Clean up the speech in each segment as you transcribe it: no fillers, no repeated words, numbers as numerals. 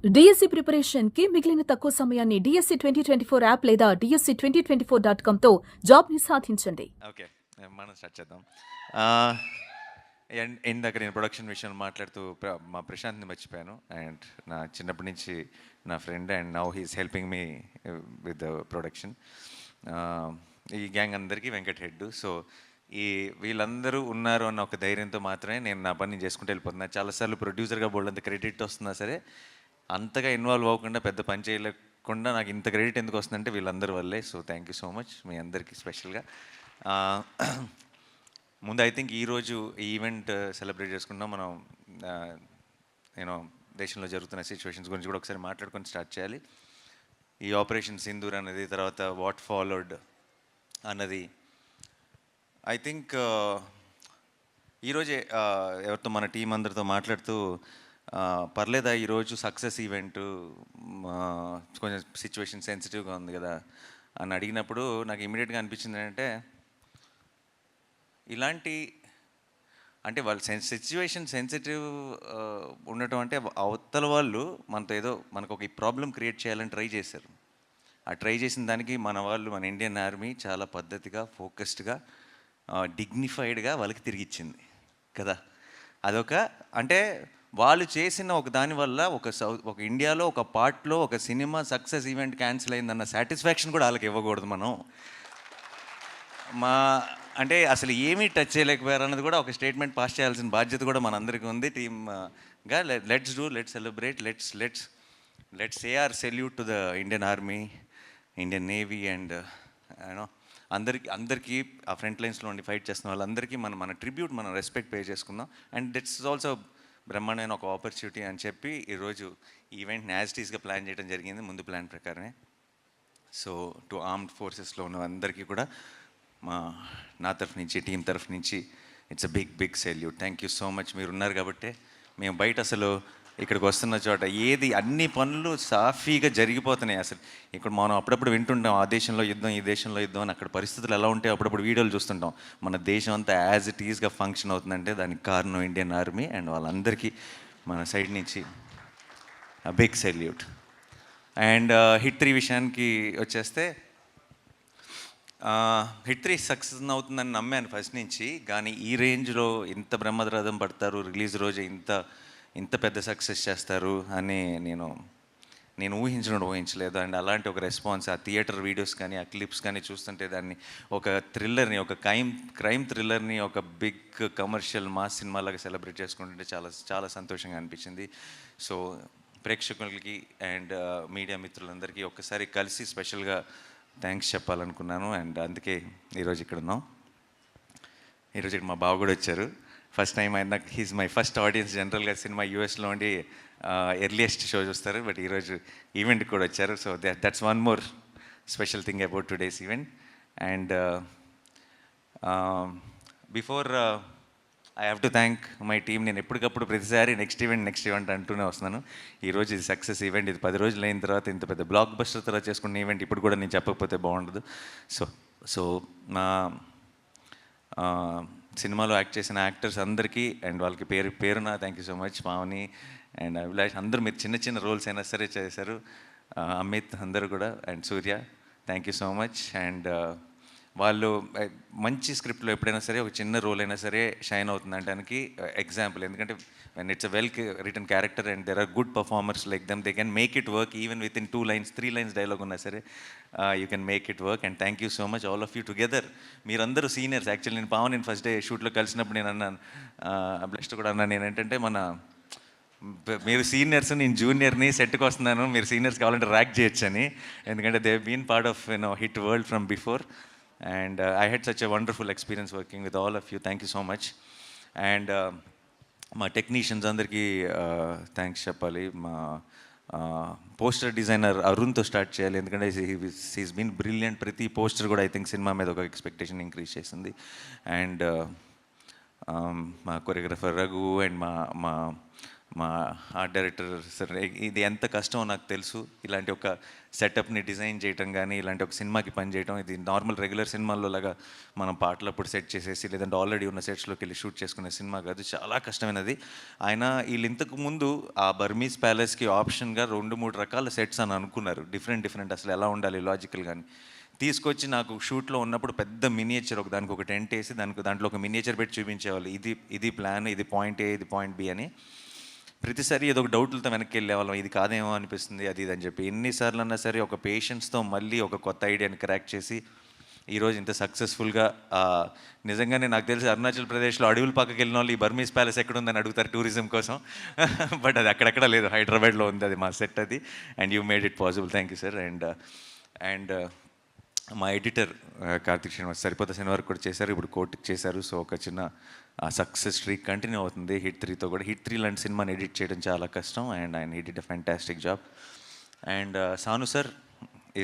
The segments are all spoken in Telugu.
డిఎస్సి ప్రిపరేషన్ కి మిగిలిన తక్కువ సమయాన్ని డిఎస్సి 2024 యాప్ లేదా DSC2024.com తో జాబ్ ని సాధించండి. ఓకే, మనం స్టార్ట్ చేద్దాం. ఇందాక నేను ప్రొడక్షన్ విషయంలో మాట్లాడుతూ మా ప్రశాంత్ని మర్చిపోయాను. అండ్ నా చిన్నప్పటి నుంచి నా friend, and now he's helping me with the production. ఈ గ్యాంగ్ అందరికీ వెంకట్ హెడ్. సో వీళ్ళందరూ ఉన్నారు అన్న ఒక ధైర్యంతో మాత్రమే నేను నా పని చేసుకుంటూ వెళ్ళిపోతున్నా. చాలాసార్లు ప్రొడ్యూసర్గా బోల్డంత క్రెడిట్ వస్తున్నా సరే అంతగా ఇన్వాల్వ్ అవ్వకుండా, పెద్ద పని చేయలేకుండా నాకు ఇంత క్రెడిట్ ఎందుకు వస్తుందంటే వీళ్ళందరి వల్లే. So thank you so much మీ అందరికీ స్పెషల్గా. ముందు ఐ థింక్ ఈరోజు ఈ ఈవెంట్ సెలబ్రేట్ చేసుకుంటాం. మనం నేను దేశంలో జరుగుతున్న సిచ్యువేషన్స్ గురించి కూడా ఒకసారి మాట్లాడుకొని స్టార్ట్ చేయాలి. ఈ ఆపరేషన్ సింధూర్ అనేది, తర్వాత వాట్ ఫాలోడ్ అన్నది, ఐ థింక్ ఈరోజే ఎవరితో మన టీం అందరితో మాట్లాడుతూ పర్లేదా ఈరోజు సక్సెస్ ఈవెంటు, కొంచెం సిచ్యువేషన్ సెన్సిటివ్గా ఉంది కదా అని అడిగినప్పుడు నాకు ఇమీడియట్గా అనిపించింది ఏంటంటే, ఇలాంటి అంటే వాళ్ళు సిచ్యువేషన్ సెన్సిటివ్ ఉండటం అంటే అవతల వాళ్ళు మనతో ఏదో మనకు ఒక ప్రాబ్లం క్రియేట్ చేయాలని ట్రై చేశారు. ఆ ట్రై చేసిన దానికి మన వాళ్ళు, మన ఇండియన్ ఆర్మీ చాలా పద్ధతిగా, ఫోకస్డ్గా, డిగ్నిఫైడ్గా వాళ్ళకి తిరిగి ఇచ్చింది కదా. అదొక అంటే వాళ్ళు చేసిన ఒక దానివల్ల ఒక ఇండియాలో ఒక పార్ట్లో ఒక సినిమా సక్సెస్ ఈవెంట్ క్యాన్సిల్ అయిందన్న సాటిస్ఫాక్షన్ కూడా వాళ్ళకి ఇవ్వకూడదు మనం. అంటే అసలు ఏమీ టచ్ చేయలేకపోయారు అన్నది కూడా ఒక స్టేట్మెంట్ పాస్ చేయాల్సిన బాధ్యత కూడా మనందరికీ ఉంది టీమ్గా. Let's celebrate, let's say or salute to the Indian army, Indian navy, and you know అందరికీ ఆ ఫ్రంట్ లైన్స్లో ఉండి ఫైట్ చేస్తున్న వాళ్ళందరికీ మన ట్రిబ్యూట్, మనం రెస్పెక్ట్ పే చేసుకుందాం. అండ్ ఇట్స్ ఆల్సో బ్రహ్మాండమైన ఒక ఆపర్చునిటీ అని చెప్పి ఈరోజు ఈవెంట్ని యాజిటీస్గా ప్లాన్ చేయడం జరిగింది, ముందు ప్లాన్ ప్రకారమే. సో టు ఆర్మ్డ్ ఫోర్సెస్లో ఉన్న అందరికీ కూడా నా తరఫు నుంచి, టీం తరఫు నుంచి it's a big salute. Thank you so much. మీరు ఉన్నారు కాబట్టి మేము బయట అసలు ఇక్కడికి వస్తున్న చోట అన్ని పనులు సాఫీగా జరిగిపోతున్నాయి. అసలు ఇక్కడ మనం అప్పుడప్పుడు వింటుంటాం ఆ దేశంలో యుద్ధం, ఈ దేశంలో యుద్ధం అని. అక్కడ పరిస్థితులు ఎలా ఉంటే అప్పుడప్పుడు వీడియోలు చూస్తుంటాం. మన దేశం అంతా యాజ్ ఇట్ ఈజ్గా ఫంక్షన్ అవుతుందంటే దానికి కారణం ఇండియన్ ఆర్మీ. అండ్ వాళ్ళందరికీ మన సైడ్ నుంచి బిగ్ సెల్యూట్. అండ్ హిట్ 3 విషయానికి వచ్చేస్తే, హిట్ 3 సక్సెస్ అవుతుందని నమ్మాను ఫస్ట్ నుంచి. కానీ ఈ రేంజ్లో ఇంత బ్రహ్మరథం పడతారు, రిలీజ్ రోజు ఇంత పెద్ద సక్సెస్ చేస్తారు అని నేను ఊహించలేదు. అండ్ అలాంటి ఒక రెస్పాన్స్, ఆ థియేటర్ వీడియోస్ కానీ, ఆ క్లిప్స్ కానీ చూస్తుంటే దాన్ని ఒక థ్రిల్లర్ని, ఒక క్రైమ్ థ్రిల్లర్ని ఒక బిగ్ కమర్షియల్ మాస్ సినిమాలాగా సెలబ్రేట్ చేసుకుంటుంటే చాలా చాలా సంతోషంగా అనిపించింది. సో ప్రేక్షకులకి అండ్ మీడియా మిత్రులందరికీ ఒక్కసారి కలిసి స్పెషల్గా థ్యాంక్స్ చెప్పాలనుకున్నాను. అండ్ అందుకే ఈరోజు ఇక్కడ ఉన్నాం. ఈరోజు ఇక్కడ మా బావ కూడా వచ్చారు. ఫస్ట్ టైం ఆయన, హీజ్ మై ఫస్ట్ ఆడియన్స్. జనరల్గా సినిమా యూఎస్లో ఉండి ఎర్లియస్ట్ షో చూస్తారు, బట్ ఈరోజు ఈవెంట్కి కూడా వచ్చారు. So that's one more special thing about today's event. And before I have to thank my team. నేను ఎప్పటికప్పుడు ప్రతిసారి నెక్స్ట్ ఈవెంట్ అంటూనే వస్తున్నాను. ఈరోజు ఇది సక్సెస్ ఈవెంట్. ఇది 10 రోజులు అయిన తర్వాత ఇంత పెద్ద బ్లాక్ బస్టర్ తర్వాత చేసుకున్న ఈవెంట్ ఇప్పుడు కూడా నేను చెప్పకపోతే బాగుండదు. సో నా సినిమాలో యాక్ట్ చేసిన యాక్టర్స్ అందరికీ అండ్ వాళ్ళకి పేరున thank you so much. Pavani and Abhilash అందరూ మీరు చిన్న రోల్స్ అయినా సరే చేశారు. అమిత్ అందరూ కూడా, and Surya thank you so much. And వాళ్ళు మంచి స్క్రిప్ట్లో ఎప్పుడైనా సరే ఒక చిన్న రోల్ అయినా సరే షైన్ అవుతుంది అనడానికి ఎగ్జాంపుల్. ఎందుకంటే when it's a well written character and there are good performers like them, they can make it work even within 2 lines, 3 lines dialogue uన్నా సరే you can make it work. And thank you so much all of you together. మీరందరూ సీనియర్స్. యాక్చువల్లీ నేను పావన్ ఫస్ట్ డే షూట్లో కలిసినప్పుడు నేను అన్నాను, బ్లెస్ట్ కూడా అన్నాను, ఏంటంటే మీరు సీనియర్స్, నేను జూనియర్ని, సెట్కి వస్తున్నాను, మీరు సీనియర్స్ కావాలంటే ర్యాక్ చేయొచ్చు అని. ఎందుకంటే they been part of hit world from before. And I had such a wonderful experience working with all of you. Thank you so much. And మా టెక్నీషియన్స్ అందరికీ థ్యాంక్స్ చెప్పాలి. మా పోస్టర్ డిజైనర్ అరుణ్తో స్టార్ట్ చేయాలి, ఎందుకంటే హీస్ బీన్ బ్రిలియంట్. ప్రతి పోస్టర్ కూడా ఐ థింక్ సినిమా మీద ఒక ఎక్స్పెక్టేషన్ ఇంక్రీజ్ చేసింది. అండ్ మా కొరియోగ్రఫర్ రఘు, అండ్ మా మా ఆర్ట్ డైరెక్టర్ సార్, ఇది ఎంత కష్టమో నాకు తెలుసు. ఇలాంటి ఒక సెటప్ని డిజైన్ చేయటం కానీ, ఇలాంటి ఒక సినిమాకి పని చేయటం, ఇది నార్మల్ రెగ్యులర్ సినిమాల్లో లాగా మనం పాటలు అప్పుడు సెట్ చేసేసి లేదంటే ఆల్రెడీ ఉన్న సెట్స్లోకి వెళ్ళి షూట్ చేసుకునే సినిమా కాదు, చాలా కష్టమైనది. ఆయన వీళ్ళు ఇంతకు ముందు ఆ బర్మీస్ ప్యాలెస్కి ఆప్షన్గా 2-3 రకాల సెట్స్ అని అనుకున్నారు, డిఫరెంట్ అసలు ఎలా ఉండాలి లాజికల్ కానీ. తీసుకొచ్చి నాకు షూట్లో ఉన్నప్పుడు పెద్ద మినియేచర్ దానికి ఒక టెంట్ వేసి దాంట్లో ఒక మినియేచర్ పెట్టి చూపించేవాళ్ళు, ఇది ప్లాన్, ఇది పాయింట్ ఏ, ఇది పాయింట్ బి అని. ప్రతిసారి ఏదో ఒక డౌట్లతో వెనక్కి వెళ్ళేవాళ్ళం, ఇది కాదేమో అనిపిస్తుంది అది ఇది అని చెప్పి. ఎన్నిసార్లు అన్నా సరే ఒక పేషెన్స్తో మళ్ళీ ఒక కొత్త ఐడియాని క్రాక్ చేసి ఈరోజు ఇంత సక్సెస్ఫుల్గా, నిజంగానే నాకు తెలిసి అరుణాచల్ ప్రదేశ్లో అడవుల పక్కకి వెళ్ళిన వాళ్ళు ఈ బర్మీస్ ప్యాలెస్ ఎక్కడ ఉందని అడుగుతారు టూరిజం కోసం. బట్ అది అక్కడెక్కడ లేదు, హైదరాబాద్లో ఉంది అది మా సెట్ అది. And you made it possible, thank you sir. And మా ఎడిటర్ కార్తిక్ శ్రీనివాస్ సరిపోతే సినిమా వరకు కూడా చేశారు, ఇప్పుడు కోర్టుకి చేశారు. సో ఒక చిన్న సక్సెస్ స్ట్రీక్ కంటిన్యూ అవుతుంది హిట్ 3తో కూడా. హిట్ 3 లాంటి సినిమాని ఎడిట్ చేయడం చాలా కష్టం, అండ్ ఆయన హి did a fantastic job. And Sanu sir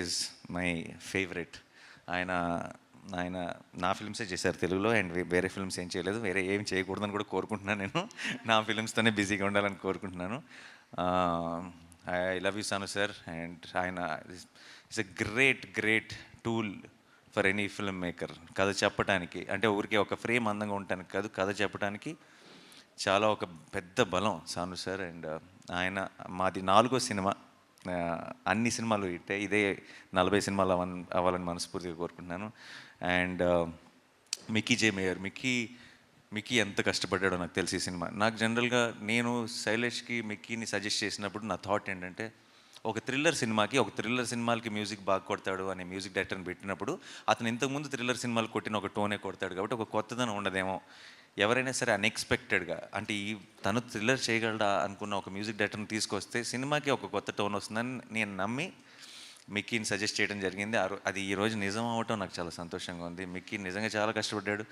is my favourite. ఆయన నా ఫిల్మ్సే చేశారు తెలుగులో, అండ్ వేరే ఫిల్మ్స్ ఏం చేయలేదు, వేరే ఏం చేయకూడదని కూడా కోరుకుంటున్నాను. నేను నా ఫిల్మ్స్తోనే బిజీగా ఉండాలని కోరుకుంటున్నాను. I love you Sanu sir. And ఆయన it's a great tool for any filmmaker. కథ చెప్పడానికి అంటే ఊరికే ఒక ఫ్రేమ్ అందంగా ఉండటానికి కాదు, కథ చెప్పడానికి చాలా ఒక పెద్ద బలం సాను సార్. అండ్ ఆయన మాది 4వ సినిమా, అన్ని సినిమాలు ఇదే 40 సినిమాలు అవ్వాలని మనస్ఫూర్తిగా కోరుకుంటున్నాను. And Mickey J mayor, Mickey ఎంత కష్టపడ్డాడో నాకు తెలిసి ఈ సినిమా. నాకు జనరల్గా నేను శైలేష్కి మిక్కీని సజెస్ట్ చేసినప్పుడు నా థాట్ ఏంటంటే, ఒక థ్రిల్లర్ సినిమాలకి మ్యూజిక్ బాగా కొడతాడు అనే మ్యూజిక్ డైరెక్టర్ని పెట్టినప్పుడు అతను ఇంతకుముందు థ్రిల్లర్ సినిమాలు కొట్టిన ఒక టోనే కొడతాడు కాబట్టి ఒక కొత్తదనం ఉండదేమో. ఎవరైనా సరే అన్ఎక్స్పెక్టెడ్గా అంటే తను థ్రిల్లర్ చేయగలడా అనుకున్న ఒక మ్యూజిక్ డైరెక్టర్ని తీసుకొస్తే సినిమాకి ఒక కొత్త టోన్ వస్తుందని నేను నమ్మి మిక్కీని సజెస్ట్ చేయడం జరిగింది. అది ఈరోజు నిజం అవ్వటం నాకు చాలా సంతోషంగా ఉంది. మిక్కీ నిజంగా చాలా కష్టపడ్డాడు.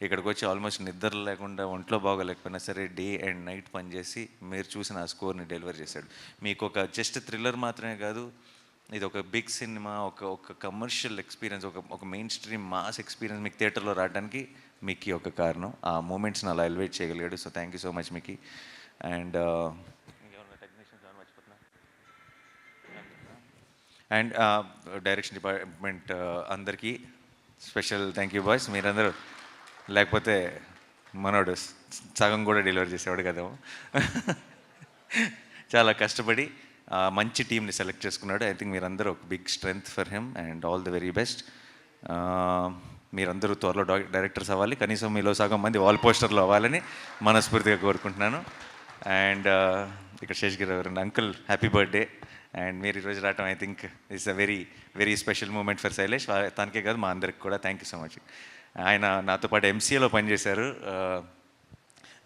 ఇక్కడికి వచ్చి ఆల్మోస్ట్ నిద్ర లేకుండా, ఒంట్లో బాగోలేకపోయినా సరే డే అండ్ నైట్ పనిచేసి మీరు చూసిన ఆ స్కోర్ని డెలివర్ చేశాడు. మీకు ఒక జస్ట్ థ్రిల్లర్ మాత్రమే కాదు, ఇది ఒక బిగ్ సినిమా, ఒక కమర్షియల్ ఎక్స్పీరియన్స్, ఒక మెయిన్ స్ట్రీమ్ మాస్ ఎక్స్పీరియన్స్ మీకు థియేటర్లో రావడానికి మిక్కీ ఒక కారణం. ఆ మూమెంట్స్ని అలా ఎలివేట్ చేయగలిగాడు. So thank you so much Mickey. And and direction department అందరికీ స్పెషల్ థ్యాంక్ యూ బాయ్స్. మీరందరూ లేకపోతే మనోడు సగం కూడా డెలివరీ చేసేవాడు కదేమో. చాలా కష్టపడి మంచి టీంని సెలెక్ట్ చేసుకున్నాడు. ఐ థింక్ మీరందరూ ఒక big strength for him and all the very best. మీరందరూ త్వరలో డైరెక్టర్స్ అవ్వాలి, కనీసం మీలో సగం మంది వాల్ పోస్టర్లో అవ్వాలని మనస్ఫూర్తిగా కోరుకుంటున్నాను. అండ్ ఇక్కడ శేషగిరి గారు అంకుల్ హ్యాపీ బర్త్డే. అండ్ మీరు ఈరోజు రావటం I think it's a very special moment for Shailesh. తనకే కాదు మా అందరికి కూడా థ్యాంక్ యూ సో మచ్. ఆయన నాతో పాటు ఎంసీఏలో పనిచేశారు.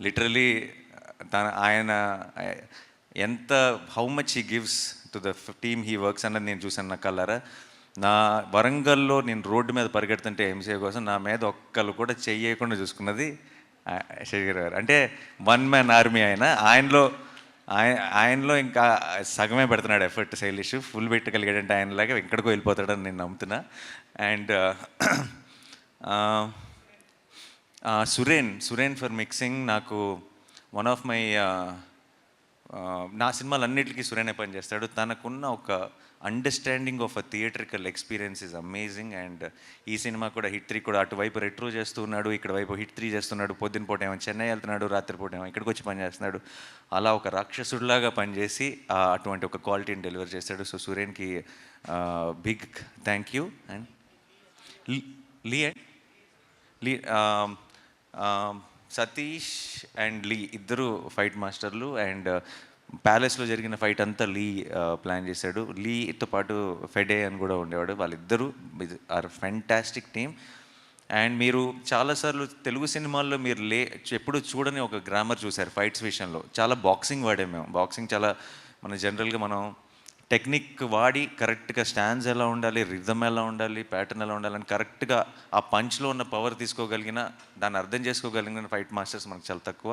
లిటరలీ ఆయన ఎంత how much he gives to the team he works అన్నది నేను చూశాను నా కళ్ళారా. నా వరంగల్లో నేను రోడ్డు మీద పరిగెడుతుంటే ఎంసీఏ కోసం నా మీద ఒక్కళ్ళు కూడా చెయ్యకుండా చూసుకున్నది శేషగిరి గారు. అంటే 1 మ్యాన్ ఆర్మీ ఆయనలో ఇంకా సగమే పెడుతున్నాడు ఎఫర్ట్ శైలేష్. ఫుల్ పెట్టగలిగాడంటే ఆయనలాగా ఎక్కడికో వెళ్ళిపోతాడని నేను నమ్ముతున్నా. And Suren for mixing. నాకు వన్ ఆఫ్ మై నా సినిమాలన్నిటికీ సురేనే పనిచేస్తాడు. తనకున్న ఒక understanding of a theatrical experience is amazing. And ఈ సినిమా కూడా హిట్ 3 కూడా అటువైపు రెట్రో చేస్తున్నాడు, ఇక్కడ వైపు హిట్ 3 చేస్తున్నాడు. పొద్దున పూట ఏమో చెన్నై వెళ్తున్నాడు, రాత్రిపూట ఏమో ఇక్కడికి వచ్చి పనిచేస్తున్నాడు. అలా ఒక రాక్షసుడిలాగా పనిచేసి అటువంటి ఒక క్వాలిటీని డెలివర్ చేశాడు. సో సురేన్కి బిగ్ థ్యాంక్ యూ. అండ్ లీ సతీష్ అండ్ లీ ఇద్దరు ఫైట్ మాస్టర్లు. అండ్ ప్యాలెస్లో జరిగిన ఫైట్ అంతా లీ ప్లాన్ చేశాడు. లీతో పాటు ఫెడే అని కూడా ఉండేవాడు. వాళ్ళిద్దరూ ఆర్ ఫ్యాంటాస్టిక్ టీమ్. అండ్ మీరు చాలాసార్లు తెలుగు సినిమాల్లో మీరు ఎప్పుడు చూడని ఒక గ్రామర్ చూశారు ఫైట్స్ విషయంలో. చాలా బాక్సింగ్ వాడాము మేము. బాక్సింగ్ చాలా జనరల్గా మనం టెక్నిక్ వాడి కరెక్ట్గా స్టాండ్స్ ఎలా ఉండాలి, రిథమ్ ఎలా ఉండాలి, ప్యాటర్న్ ఎలా ఉండాలని కరెక్ట్గా ఆ పంచ్లో ఉన్న పవర్ తీసుకోగలిగిన, దాన్ని అర్థం చేసుకోగలిగిన ఫైట్ మాస్టర్స్ మనకు చాలా తక్కువ.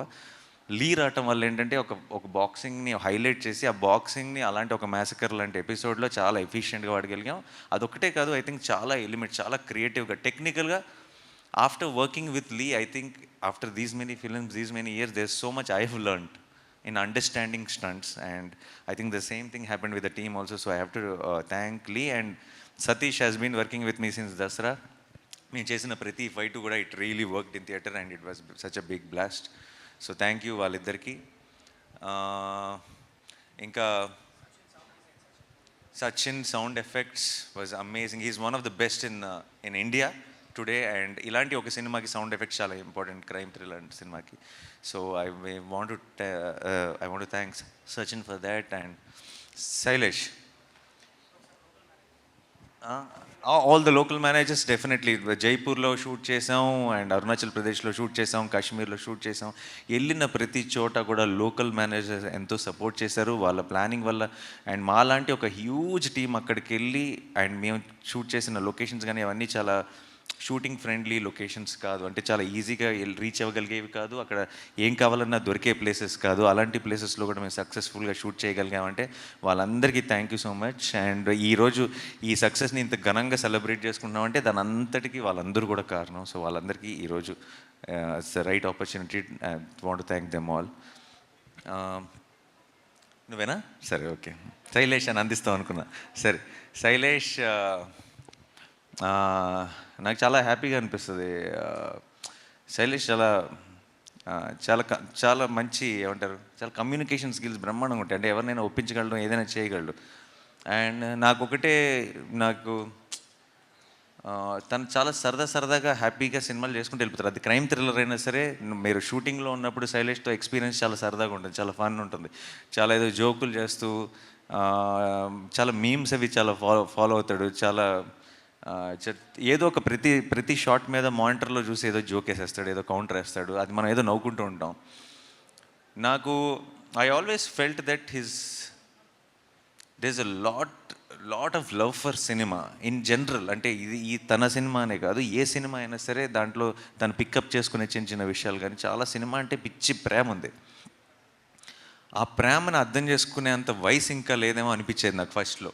లీ రావటం వల్ల ఏంటంటే ఒక బాక్సింగ్ని హైలైట్ చేసి ఆ బాక్సింగ్ని అలాంటి ఒక మ్యాసకర్ లాంటి ఎపిసోడ్లో చాలా ఎఫిషియెంట్గా వాడగలిగాం. అదొక్కటే కాదు, ఐ థింక్ చాలా ఎలిమెంట్, చాలా క్రియేటివ్గా, టెక్నికల్గా. After working with Lee, I think after these many films, these many years, there so much I have learned in understanding stunts, and I think the same thing happened with the team also. So I have to thank Lee, and Satish has been working with me since Dasra. మేము చేసిన ప్రతి ఫైట్ కూడా it really worked in theatre and it was such a big blast. So thank you వాళ్ళిద్దరికీ. ఇంకా Sachin sound effects was amazing. He's one of the best in India today, and ఇలాంటి ఒక సినిమాకి సౌండ్ ఎఫెక్ట్స్ చాలా ఇంపార్టెంట్, క్రైమ్ థ్రిల్లర్ సినిమాకి. So I want to thank Sachin for that, and Sailesh. All the local managers definitely. జైపూర్లో షూట్ చేసాం, అండ్ అరుణాచల్ ప్రదేశ్లో షూట్ చేసాం, కాశ్మీర్లో షూట్ చేసాం. వెళ్ళిన ప్రతి చోట కూడా లోకల్ మేనేజర్స్ ఎంతో సపోర్ట్ చేశారు వాళ్ళ ప్లానింగ్ వల్ల. అండ్ మాలాంటి ఒక హ్యూజ్ టీం అక్కడికి వెళ్ళి, అండ్ మేము షూట్ చేసిన లొకేషన్స్ కానీ అవన్నీ చాలా షూటింగ్ ఫ్రెండ్లీ లొకేషన్స్ కాదు, అంటే చాలా ఈజీగా రీచ్ అవ్వగలిగేవి కాదు, అక్కడ ఏం కావాలన్నా దొరికే ప్లేసెస్ కాదు. అలాంటి ప్లేసెస్లో కూడా మేము సక్సెస్ఫుల్గా షూట్ చేయగలిగామంటే వాళ్ళందరికీ thank you so much. And ఈరోజు ఈ సక్సెస్ని ఇంత ఘనంగా సెలబ్రేట్ చేసుకుంటున్నామంటే దాని అంతటికీ వాళ్ళందరూ కూడా కారణం. సో వాళ్ళందరికీ ఈరోజు it's the right opportunity. I want to thank them all. నువ్వేనా? సరే, ఓకే. శైలేష్ అని అందిస్తాం అనుకున్నా. సరే, శైలేష్ నాకు చాలా హ్యాపీగా అనిపిస్తుంది. శైలేష్ చాలా చాలా చాలా మంచి, ఏమంటారు, చాలా కమ్యూనికేషన్ స్కిల్స్ బ్రహ్మాండంగా ఉంటాయి. అంటే ఎవరినైనా ఒప్పించగలడు, ఏదైనా చేయగలడు. అండ్ నాకు తను చాలా సరదాగా హ్యాపీగా సినిమాలు చేసుకుంటూ వెళ్ళిపోతారు. అది క్రైమ్ థ్రిల్లర్ అయినా సరే, మీరు షూటింగ్లో ఉన్నప్పుడు శైలేష్తో ఎక్స్పీరియన్స్ చాలా సరదాగా ఉంటుంది, చాలా ఫన్ ఉంటుంది. చాలా ఏదో జోకులు చేస్తూ చాలా మీమ్స్ అవి చాలా ఫాలో అవుతాడు. చాలా ఏదో ఒక ప్రతి షాట్ మీద మానిటర్లో చూసి ఏదో జోక్ వేసేస్తాడు, ఏదో కౌంటర్ వేస్తాడు, అది మనం ఏదో నవ్వుకుంటూ ఉంటాం. I always felt that there is a lot of love for cinema in general. అంటే ఈ తన సినిమా అనే కాదు, ఏ సినిమా అయినా సరే దాంట్లో తను పికప్ చేసుకునే చిన్న విషయాలు కానీ చాలా సినిమా అంటే పిచ్చి ప్రేమ ఉంది. ఆ ప్రేమను అర్థం చేసుకునేంత వయసు ఇంకా లేదేమో అనిపించేది నాకు ఫస్ట్లో.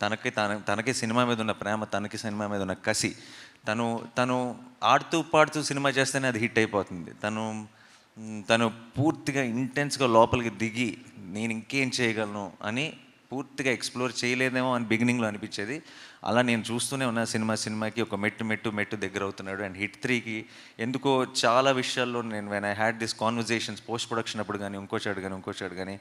తనకి సినిమా మీద ఉన్న ప్రేమ, తనకి సినిమా మీద ఉన్న కసి, తను ఆడుతూ పాడుతూ సినిమా చేస్తేనే అది హిట్ అయిపోతుంది. తను పూర్తిగా ఇంటెన్స్గా లోపలికి దిగి నేను ఇంకేం చేయగలను అని పూర్తిగా ఎక్స్ప్లోర్ చేయలేదేమో అని బిగినింగ్లో అనిపించేది. అలా నేను చూస్తూనే ఉన్న సినిమాకి ఒక మెట్టు దగ్గర అవుతున్నాడు. అండ్ హిట్ 3కి ఎందుకో చాలా విషయాల్లో నేను when I had this conversations post production అప్పుడు కానీ ఇంకోచాడు కానీ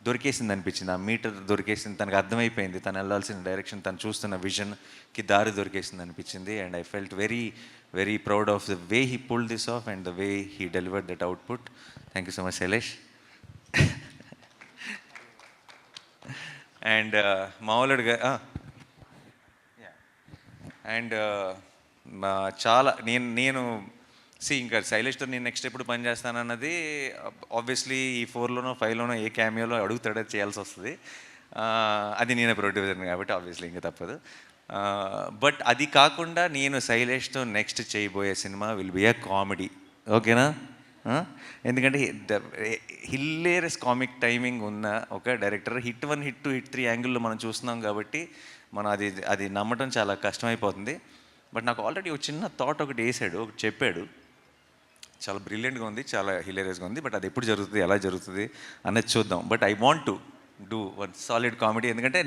దొరికేసింది అనిపించింది. ఆ మీటర్ దొరికేసింది, తనకు అర్థమైపోయింది తను వెళ్ళాల్సిన డైరెక్షన్, తను చూస్తున్న విజన్కి దారి దొరికేసింది అనిపించింది. And I felt very very proud of the way he pulled this of and the way he delivered that output. Thank you so much Shailesh. And మామూలుగా అండ్ చాలా నేను ఇంకా శైలేష్తో నేను నెక్స్ట్ ఎప్పుడు పని చేస్తానన్నది ఆబ్వియస్లీ ఈ 4లోనో 5లోనో ఏ క్యామియోలో అడుగుతాడో చేయాల్సి వస్తుంది. అది నేనే ప్రొడ్యూసర్ని కాబట్టి ఆబ్వియస్లీ ఇంకా తప్పదు. బట్ అది కాకుండా నేను శైలేష్తో నెక్స్ట్ చేయబోయే cinema will be a comedy. ఓకేనా? ఎందుకంటే హిల్లేరియస్ కామిక్ టైమింగ్ ఉన్న ఒక డైరెక్టర్. హిట్ 1, హిట్ 2, హిట్ 3 యాంగిల్లో మనం చూస్తున్నాం కాబట్టి మనం అది నమ్మటం చాలా కష్టమైపోతుంది. బట్ నాకు ఆల్రెడీ ఒక చిన్న థాట్ ఒకటి చెప్పాడు, చాలా బ్రిలియంట్గా ఉంది, చాలా హిలేరియస్గా ఉంది. బట్ అది ఎప్పుడు జరుగుతుంది, ఎలా జరుగుతుంది అనేది చూద్దాం. But I want to do one solid comedy, ఎందుకంటే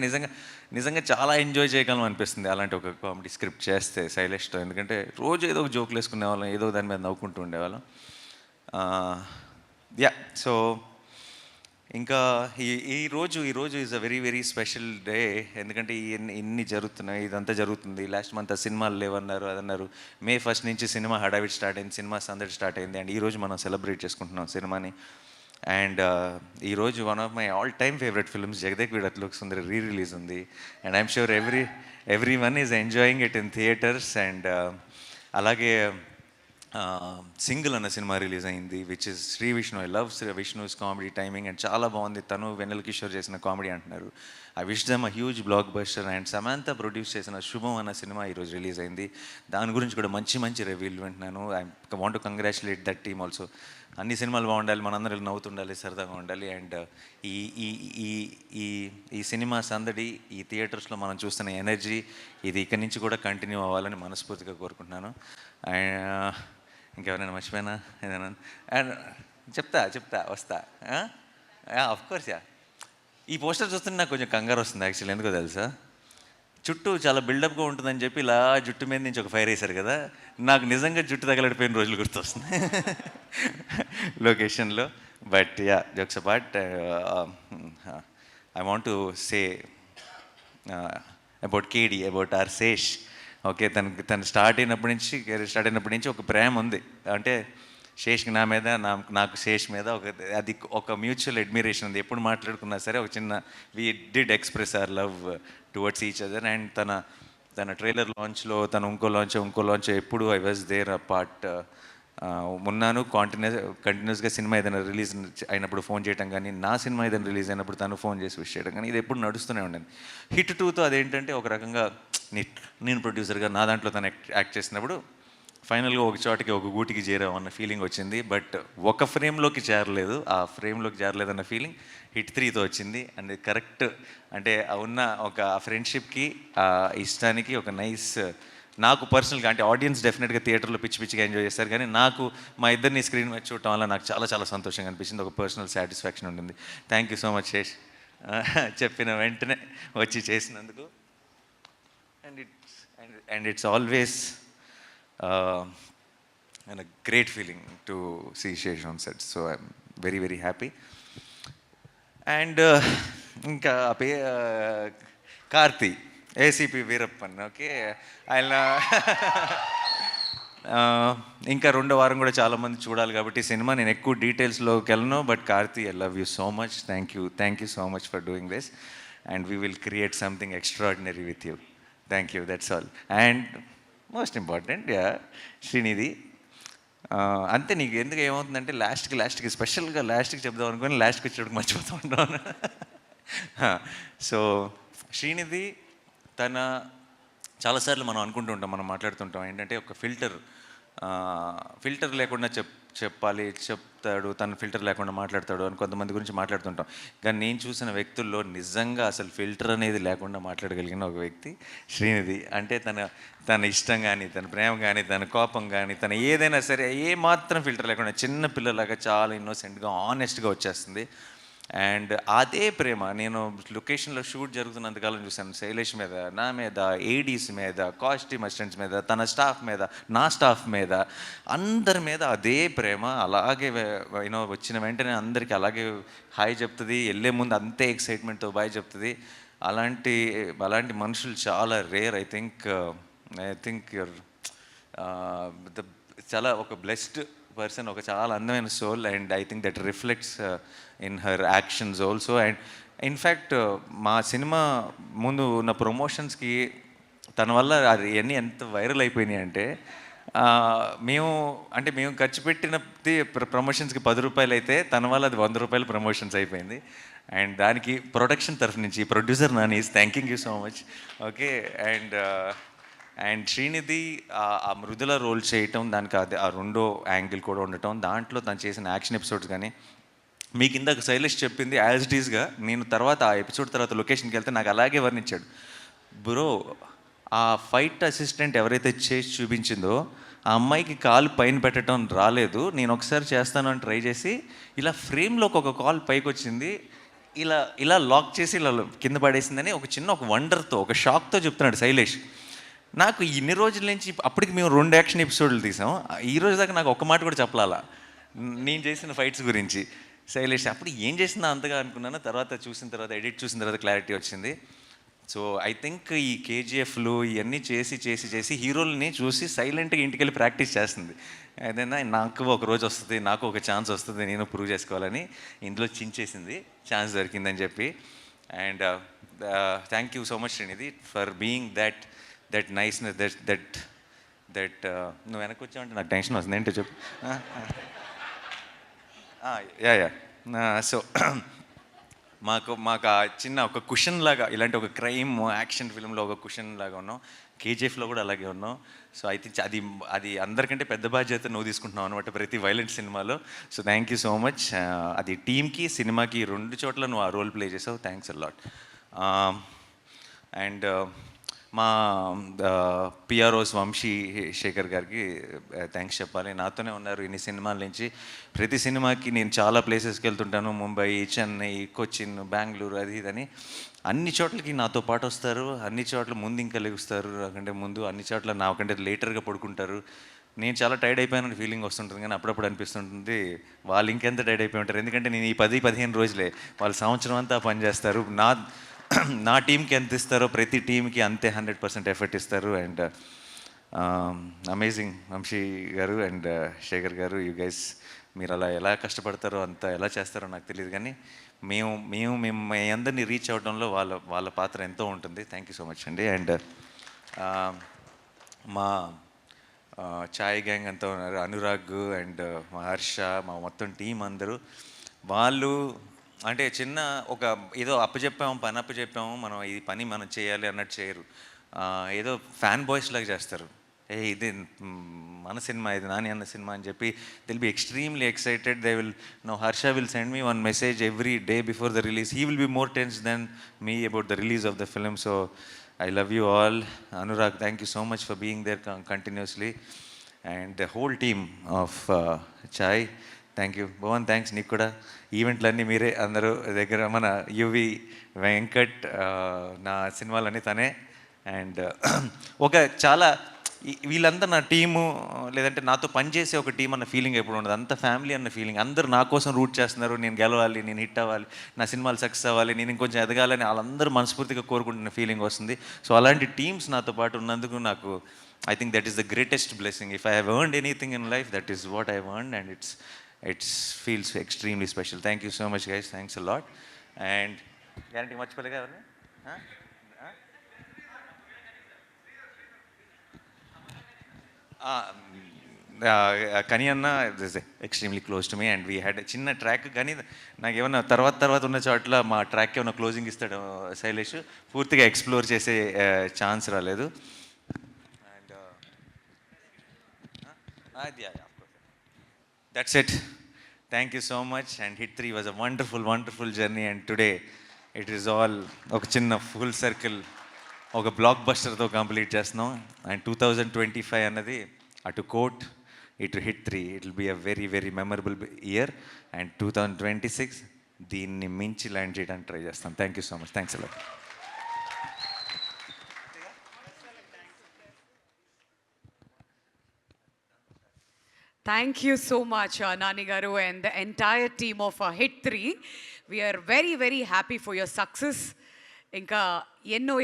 నిజంగా చాలా ఎంజాయ్ చేయగలం అనిపిస్తుంది అలాంటి ఒక కామెడీ స్క్రిప్ట్ చేస్తే శైలేష్తో. ఎందుకంటే రోజు ఏదో ఒక జోకులు వేసుకునేవాళ్ళం, ఏదో దాని మీద నవ్వుకుంటూ ఉండేవాళ్ళం. సో ఇంకా ఈరోజు is a very very special day. ఎందుకంటే ఇన్ని జరుగుతున్నాయి, ఇదంతా జరుగుతుంది. లాస్ట్ మంత్ సినిమాలు లేవన్నారు, అదన్నారు. May 1 నుంచి సినిమా హడావిడి స్టార్ట్ అయింది, సినిమా సందడి స్టార్ట్ అయింది. అండ్ ఈరోజు మనం సెలబ్రేట్ చేసుకుంటున్నాం సినిమాని. అండ్ ఈరోజు one of my all time favourite films Jagadeka వీడు అతిలోక సుందరి రిలీజ్ ఉంది. And I'm sure everyone is enjoying it in theatres. And అలాగే సింగిల్ అన్న సినిమా రిలీజ్ అయింది, which is Sree Vishnu. I love Sree Vishnu's comedy timing and చాలా బాగుంది. తను వెన్నెల కిషోర్ చేసిన కామెడీ అంటున్నారు. I wish them a huge blockbuster. And Samantha produce చేసిన శుభం అన్న సినిమా ఈరోజు రిలీజ్ అయింది. దాని గురించి కూడా మంచి రివ్యూలు వింటున్నాను. I want to congratulate that team also. అన్ని సినిమాలు బాగుండాలి, మనందరూ నవ్వుతుండాలి, సరదాగా ఉండాలి. అండ్ ఈ సినిమా సందడి, ఈ థియేటర్స్లో మనం చూస్తున్న ఎనర్జీ, ఇది ఇక్కడి నుంచి కూడా కంటిన్యూ అవ్వాలని మనస్ఫూర్తిగా కోరుకుంటున్నాను. ఇంకెవరైనా మర్చిపోయినా ఏదైనా? అండ్ చెప్తా వస్తా. Of course yeah. ఈ పోస్టర్ చూస్తుంటే నాకు కొంచెం కంగారు వస్తుంది యాక్చువల్లీ, ఎందుకో తెలుసా? చుట్టూ చాలా బిల్డప్గా ఉంటుందని చెప్పి ఇలా జుట్టు మీద నుంచి ఒక ఫైర్ వేశారు కదా, నాకు నిజంగా జుట్టు తగలడిపోయిన రోజులు గుర్తొస్తుంది లొకేషన్లో. But yeah, jokes apart, I want to say about కేడి, అబౌట్ ఆర్ శేష్. ఓకే, తను స్టార్ట్ అయినప్పటి నుంచి ఒక ప్రేమ ఉంది. అంటే శేష్కి నా మీద, నాకు శేష్ మీద ఒక మ్యూచువల్ అడ్మిరేషన్ ఉంది. ఎప్పుడు మాట్లాడుకున్నా సరే ఒక చిన్న we did express our love towards each other. And తన ట్రైలర్ లాంచ్లో, తన ఇంకో లాంచ్ ఎప్పుడు I was there a part ఉన్నాను. కంటిన్యూస్గా సినిమా ఏదైనా రిలీజ్ అయినప్పుడు ఫోన్ చేయడం కానీ, నా సినిమా ఏదైనా రిలీజ్ అయినప్పుడు తను ఫోన్ చేసి విష్ చేయడం కానీ, ఇది ఎప్పుడు నడుస్తూనే ఉండింది. హిట్ 2తో అదేంటంటే ఒక రకంగా నేను ప్రొడ్యూసర్గా నా దాంట్లో తను యాక్ట్ చేసినప్పుడు ఫైనల్గా ఒక చోటికి, ఒక గూటికి చేరామన్న ఫీలింగ్ వచ్చింది. బట్ ఒక ఫ్రేమ్లోకి చేరలేదు, ఆ ఫ్రేమ్లోకి చేరలేదన్న ఫీలింగ్ హిట్ 3తో వచ్చింది. అండ్ కరెక్ట్ అంటే ఉన్న ఒక ఫ్రెండ్షిప్కి, ఆ ఇష్టానికి ఒక నైస్, నాకు పర్సనల్గా అంటే ఆడియన్స్ డెఫినెట్గా థియేటర్లో పిచ్చిగా ఎంజాయ్ చేస్తారు, కానీ నాకు మా ఇద్దరిని స్క్రీన్ మీద చూడటం వల్ల నాకు చాలా చాలా సంతోషంగా అనిపించింది. ఒక పర్సనల్ సాటిస్ఫాక్షన్ ఉంటుంది. Thank you so much Sesh, చెప్పిన వెంటనే వచ్చి చేసినందుకు. And it's always and a great feeling to see Shesh on set, so I'm very very happy. And ఇంకా కార్తీ, ఏసీపీ వీరప్పన్. ఓకే, ఆయన ఇంకా 2వ వారం కూడా చాలామంది చూడాలి కాబట్టి సినిమా నేను ఎక్కువ డీటెయిల్స్లోకి వెళ్ళను. But Karthi, I love you so much. Thank you so much for doing this, and we will create something extraordinary with you. Thank you, that's all. And most important, Srinidhi. అంతే, నీకు ఎందుకు ఏమవుతుందంటే లాస్ట్కి స్పెషల్గా లాస్ట్కి చెప్దాం అనుకుని లాస్ట్కి వచ్చేటప్పుడు మర్చిపోతూ ఉంటాను. సో శ్రీనిధి చాలాసార్లు మనం అనుకుంటూ ఉంటాం, మనం మాట్లాడుతుంటాం ఏంటంటే ఒక ఫిల్టర్ లేకుండా చెప్తాడు, తను ఫిల్టర్ లేకుండా మాట్లాడతాడు అని కొంతమంది గురించి మాట్లాడుతుంటాం. కానీ నేను చూసిన వ్యక్తుల్లో నిజంగా అసలు ఫిల్టర్ అనేది లేకుండా మాట్లాడగలిగిన ఒక వ్యక్తి శ్రీనిధి. అంటే తన ఇష్టం కానీ, తన ప్రేమ కానీ, తన కోపం కానీ, తన ఏదైనా సరే ఏ మాత్రం ఫిల్టర్ లేకుండా చిన్న పిల్లలాగా చాలా ఇన్నోసెంట్గా, ఆనెస్ట్గా వచ్చేస్తుంది. అండ్ అదే ప్రేమ నేను లొకేషన్లో షూట్ జరుగుతున్నంతకాలం చూశాను. శైలేష్ మీద, నా మీద, ఏడీస్ మీద, కాస్ట్యూమ్ అసిస్టెంట్స్ మీద, తన స్టాఫ్ మీద, నా స్టాఫ్ మీద, అందరి మీద అదే ప్రేమ. అలాగే వచ్చిన వెంటనే అందరికీ అలాగే హాయ్ చెప్తుంది, వెళ్ళే ముందు అంతే ఎక్సైట్మెంట్తో బాయ్ చెప్తుంది. అలాంటి మనుషులు చాలా రేర్. ఐ థింక్ యూర్ చాలా ఒక బ్లెస్డ్ పర్సన్, ఒక చాలా అందమైన soul. And I think that reflects in her actions also. And in fact మా సినిమా ముందు ఉన్న ప్రమోషన్స్కి తన వల్ల అది అన్నీ ఎంత వైరల్ అయిపోయినాయి అంటే, మేము ఖర్చు పెట్టినది ప్రమోషన్స్కి 10 రూపాయలు అయితే తన వల్ల అది 100 రూపాయలు ప్రమోషన్స్ అయిపోయింది. అండ్ దానికి ప్రొడక్షన్ తరఫు నుంచి producer Nani is thanking you so much. Okay, and Srinidhi ఆ మృదుల రోల్ చేయటం, దానికి ఆ 2వ యాంగిల్ కూడా ఉండటం, దాంట్లో తను చేసిన యాక్షన్ ఎపిసోడ్స్ కానీ, మీకు ఇందాక శైలేష్ చెప్పింది యాజ్ ఇట్ ఈస్గా నేను తర్వాత ఆ ఎపిసోడ్ తర్వాత లొకేషన్కి వెళ్తే నాకు అలాగే వర్ణించాడు. బ్రో, ఆ ఫైట్ అసిస్టెంట్ ఎవరైతే చేసి చూపించిందో ఆ అమ్మాయికి కాలు పైన పెట్టడం రాలేదు, నేను ఒకసారి చేస్తాను అని ట్రై చేసి ఇలా ఫ్రేమ్లోకి ఒక కాల్ పైకి వచ్చింది, ఇలా లాక్ చేసి ఇలా కింద పడేసిందని ఒక వండర్తో, ఒక షాక్తో చెప్తున్నాడు శైలేష్. నాకు ఇన్ని రోజుల నుంచి, అప్పటికి మేము 2 యాక్షన్ ఎపిసోడ్లు తీసాం, ఈ రోజు దాకా నాకు ఒక్క మాట కూడా చెప్పాలా నేను చేసిన ఫైట్స్ గురించి. శైలేష్ అప్పుడు ఏం చేసిందా అంతగా అనుకున్నాను, తర్వాత ఎడిట్ చూసిన తర్వాత క్లారిటీ వచ్చింది. సో ఐ థింక్ ఈ కేజీఎఫ్లు ఇవన్నీ చేసి హీరోలని చూసి సైలెంట్గా ఇంటికి వెళ్ళి ప్రాక్టీస్ చేస్తుంది. ఏదైనా నాకు ఒక రోజు వస్తుంది, నాకు ఒక ఛాన్స్ వస్తుంది, నేను ప్రూవ్ చేసుకోవాలని ఇందులో చించేసింది, ఛాన్స్ దొరికిందని చెప్పి. And thank you so much Srinidhi for being that niceness, that నువ్వు వెనక్కి వచ్చావంటే నాకు టెన్షన్ వస్తుంది, ఏంటో చెప్పు. యా సో మాకు ఆ చిన్న ఒక కుషన్ లాగా, ఇలాంటి ఒక క్రైమ్ యాక్షన్ ఫిల్మ్లో ఒక కుషన్ లాగా ఉన్నాం, కేజీఎఫ్లో కూడా అలాగే ఉన్నాం. సో ఐ థింక్ అది అందరికంటే పెద్ద బాధ్యత నువ్వు తీసుకుంటున్నావు అనమాట ప్రతి వైలెంట్ సినిమాలో. So thank you so much. అది టీమ్కి, సినిమాకి 2 చోట్ల నువ్వు ఆ రోల్ ప్లే చేసావు. Thanks a lot. అండ్ మా పిఆర్ఓస్ వంశీ శేఖర్ గారికి థ్యాంక్స్ చెప్పాలి. నాతోనే ఉన్నారు ఇన్ని సినిమాల నుంచి. ప్రతి సినిమాకి నేను చాలా ప్లేసెస్కి వెళ్తుంటాను, ముంబై, చెన్నై, కొచ్చిన్, బెంగళూరు, అది ఇదని. అన్ని చోట్లకి నాతో పాటు వస్తారు, అన్ని చోట్ల ముందు ఇంకా లెగుస్తారు నాకంటే ముందు, అన్ని చోట్ల నాకంటే లేటర్గా పడుకుంటారు. నేను చాలా టైర్డ్ అయిపోయానని ఫీలింగ్ వస్తుంటుంది, కానీ అప్పుడప్పుడు అనిపిస్తుంటుంది వాళ్ళు ఇంకెంత టైర్డ్ అయిపోయి ఉంటారు. ఎందుకంటే నేను ఈ 10-15 రోజులే, వాళ్ళు సంవత్సరం అంతా పనిచేస్తారు. నా టీంకి ఎంత ఇస్తారో ప్రతి టీంకి అంతే 100% ఎఫర్ట్ ఇస్తారు. అండ్ అమేజింగ్ వంశీ గారు అండ్ శేఖర్ గారు, యూ గైస్ మీరు అలా ఎలా కష్టపడతారో అంత ఎలా చేస్తారో నాకు తెలియదు, కానీ మేము మీ అందరినీ రీచ్ అవ్వడంలో వాళ్ళ పాత్ర ఎంతో ఉంటుంది. థ్యాంక్ యూ సో మచ్ అండి. అండ్ మా ఛాయ్ గ్యాంగ్ అంతా ఉన్నారు, అనురాగ్ అండ్ మా హర్ష, మా మొత్తం టీం అందరూ. వాళ్ళు అంటే చిన్న ఒక ఏదో పని అప్పచెప్పాము, మనం ఈ పని మనం చేయాలి అన్నట్టు చేయరు. ఏదో ఫ్యాన్ బాయ్స్ లాగా చేస్తారు. ఇది మన సినిమా, ఇది నాని అన్న సినిమా అని చెప్పి they'll be extremely excited. They will know Harsha will send me one message every day before the release. He will be more tense than me about the release of the film. So I love you all. Anurag, thank you so much for being there continuously. And the whole team of Chai, thank you. Bhavan, thanks నీకు కూడా. ఈవెంట్లన్నీ మీరే అందరూ దగ్గర. మన యువి వెంకట్ నా సినిమాలన్నీ తనే. అండ్ ఒక చాలా వీళ్ళంతా నా టీము, లేదంటే నాతో పనిచేసే ఒక టీం అన్న ఫీలింగ్ ఎప్పుడు ఉండదు. అంత ఫ్యామిలీ అన్న ఫీలింగ్. అందరూ నా కోసం రూట్ చేస్తున్నారు, నేను గెలవాలి, నేను హిట్ అవ్వాలి, నా సినిమాలు సక్సెస్ అవ్వాలి, నేను ఇంకొంచెం ఎదగాలని వాళ్ళందరూ మనస్ఫూర్తిగా కోరుకుంటున్న ఫీలింగ్ వస్తుంది. సో అలాంటి టీమ్స్ నాతో పాటు ఉన్నందుకు నాకు I think that is the greatest blessing. If I have earned anything in life, that is what I have earned, and it feels extremely special. Thank you so much, guys. Thanks a lot. And guarantee much pelega evarni కని అన్న is extremely close to me, and we had చిన్న ట్రాక్. కానీ నాకు ఏమన్నా తర్వాత ఉన్న చోట్ల మా ట్రాక్ ఏమైనా క్లోజింగ్ ఇస్తాడు శైలేష్, పూర్తిగా ఎక్స్ప్లోర్ చేసే ఛాన్స్ రాలేదు. That's it. Thank you so much. And Hit 3 was a wonderful journey, and today it is all ఒక చిన్న ఫుల్ సర్కిల్, ఒక బ్లాక్ బస్టర్తో కంప్లీట్ చేస్తున్నాం. అండ్ 2025 అన్నది అటు కోట్ ఇటు hit 3, it will be a very memorable year. And 2026 దీన్ని మించి ల్యాండ్ చేయడానికి ట్రై చేస్తాం. Thank you so much. Thanks అలా. Thank you so much, Nani Garu and the entire team of Hit 3. We are very happy for your success. Inka enno